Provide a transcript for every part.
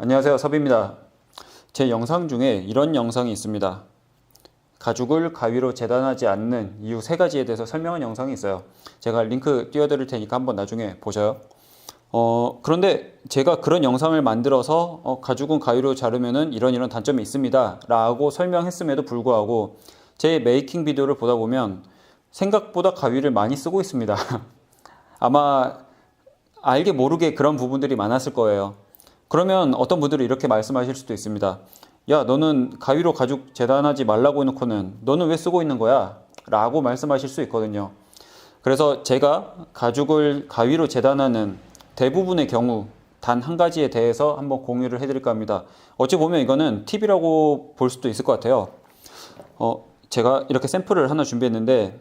안녕하세요, 섭입니다. 제 영상 중에 이런 영상이 있습니다. 가죽을 가위로 재단하지 않는 이유 3가지에 대해서 설명한 영상이 있어요. 제가 링크 띄워드릴 테니까 한번 나중에 보셔요. 그런데 제가 그런 영상을 만들어서 가죽은 가위로 자르면은 이런 단점이 있습니다 라고 설명했음에도 불구하고 제 메이킹 비디오를 보다 보면 생각보다 가위를 많이 쓰고 있습니다. 아마 알게 모르게 그런 부분들이 많았을 거예요. 그러면 어떤 분들이 이렇게 말씀하실 수도 있습니다. 야, 너는 가위로 가죽 재단하지 말라고 해놓고는 너는 왜 쓰고 있는 거야? 라고 말씀하실 수 있거든요. 그래서 제가 가죽을 가위로 재단하는 대부분의 경우 단 한 가지에 대해서 한번 공유를 해드릴까 합니다. 어찌 보면 이거는 팁이라고 볼 수도 있을 것 같아요. 제가 이렇게 샘플을 하나 준비했는데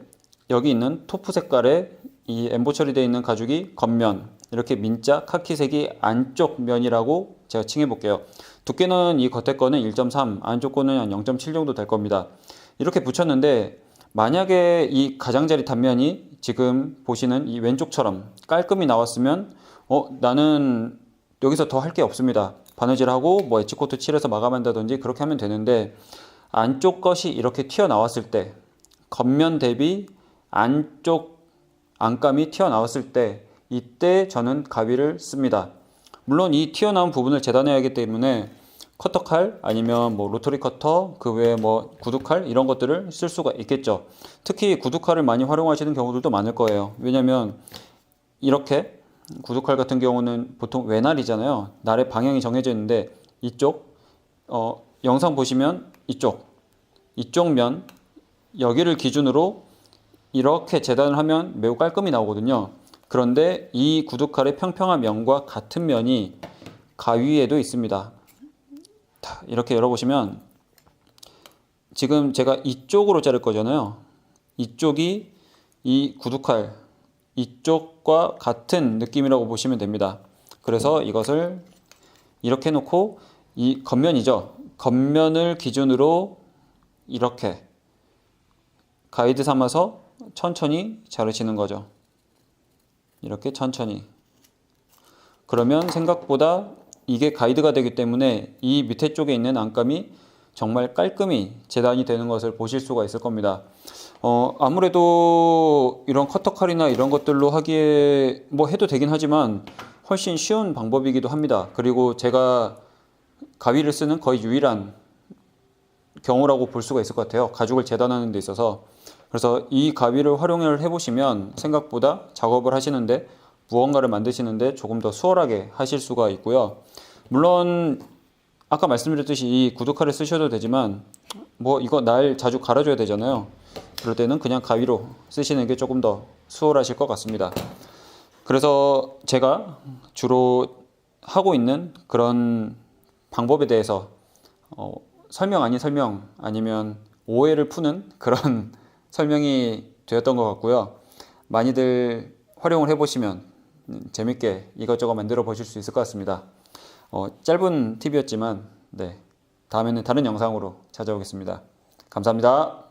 여기 있는 토프 색깔의 이 엠보 처리되어 있는 가죽이 겉면, 이렇게 민자 카키색이 안쪽 면이라고 제가 칭해 볼게요. 두께는 이 겉에 거는 1.3, 안쪽 거는 한 0.7 정도 될 겁니다. 이렇게 붙였는데 만약에 이 가장자리 단면이 지금 보시는 이 왼쪽처럼 깔끔히 나왔으면 나는 여기서 더 할 게 없습니다. 바느질하고 뭐 엣지코트 칠해서 마감한다든지 그렇게 하면 되는데, 안쪽 것이 이렇게 튀어나왔을 때, 겉면 대비 안쪽 안감이 튀어나왔을 때, 이때 저는 가위를 씁니다. 물론 이 튀어나온 부분을 재단해야 하기 때문에 커터칼 아니면 뭐 로터리 커터, 그 외에 뭐 구두칼 이런 것들을 쓸 수가 있겠죠. 특히 구두칼을 많이 활용하시는 경우들도 많을 거예요. 왜냐면 이렇게 구두칼 같은 경우는 보통 외날이잖아요. 날의 방향이 정해져 있는데 이쪽 영상 보시면 이쪽 면 여기를 기준으로 이렇게 재단을 하면 매우 깔끔히 나오거든요. 그런데 이 구두칼의 평평한 면과 같은 면이 가위에도 있습니다. 이렇게 열어보시면 지금 제가 이쪽으로 자를 거잖아요. 이쪽이 이 구두칼 이쪽과 같은 느낌이라고 보시면 됩니다. 그래서 이것을 이렇게 해놓고 이 겉면이죠. 겉면을 기준으로 이렇게 가이드 삼아서 천천히 자르시는 거죠. 이렇게 천천히. 그러면 생각보다 이게 가이드가 되기 때문에 이 밑에 쪽에 있는 안감이 정말 깔끔히 재단이 되는 것을 보실 수가 있을 겁니다. 아무래도 이런 커터칼이나 이런 것들로 하기에 뭐 해도 되긴 하지만 훨씬 쉬운 방법이기도 합니다. 그리고 제가 가위를 쓰는 거의 유일한 경우라고 볼 수가 있을 것 같아요. 가죽을 재단하는 데 있어서. 그래서 이 가위를 활용을 해보시면 생각보다 작업을 하시는데, 무언가를 만드시는데 조금 더 수월하게 하실 수가 있고요. 물론 아까 말씀드렸듯이 이 구두칼을 쓰셔도 되지만 뭐 이거 날 자주 갈아줘야 되잖아요. 그럴 때는 그냥 가위로 쓰시는 게 조금 더 수월하실 것 같습니다. 그래서 제가 주로 하고 있는 그런 방법에 대해서 설명 아닌 설명, 아니면 오해를 푸는 그런 설명이 되었던 것 같고요. 많이들 활용을 해보시면 재밌게 이것저것 만들어 보실 수 있을 것 같습니다. 짧은 팁이었지만 다음에는 다른 영상으로 찾아오겠습니다. 감사합니다.